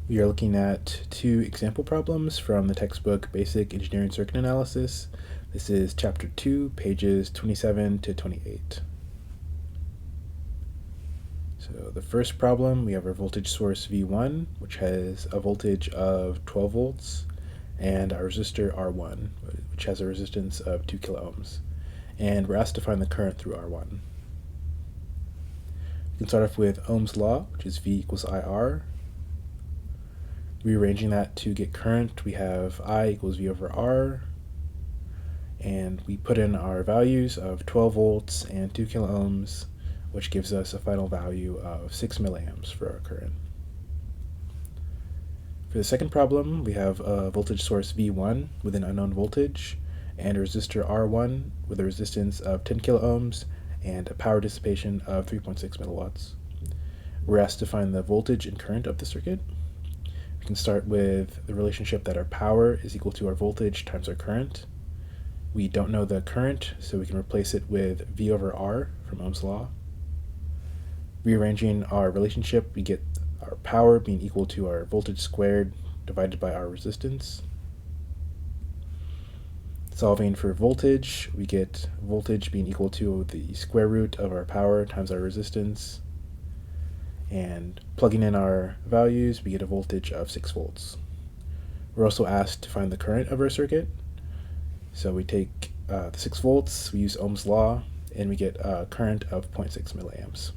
We are looking at two example problems from the textbook Basic Engineering Circuit Analysis. This is Chapter 2, pages 27 to 28. So the first problem, we have our voltage source V1, which has a voltage of 12 volts, and our resistor R1, which has a resistance of 2 kilo ohms. And we're asked to find the current through R1. We can start off with Ohm's law, which is V equals IR. Rearranging that to get current, we have I equals V over R, and we put in our values of 12 volts and 2 kilo ohms, which gives us a final value of 6 milliamps for our current. For the second problem, we have a voltage source V1 with an unknown voltage, and a resistor R1 with a resistance of 10 kilo ohms and a power dissipation of 3.6 milliwatts. We're asked to find the voltage and current of the circuit. We can start with the relationship that our power is equal to our voltage times our current. We don't know the current, so we can replace it with V over R from Ohm's law. Rearranging our relationship, we get our power being equal to our voltage squared divided by our resistance. Solving for voltage, we get voltage being equal to the square root of our power times our resistance. And plugging in our values, we get a voltage of 6 volts. We're also asked to find the current of our circuit. So we take the 6 volts, we use Ohm's law, and we get a current of 0.6 milliamps.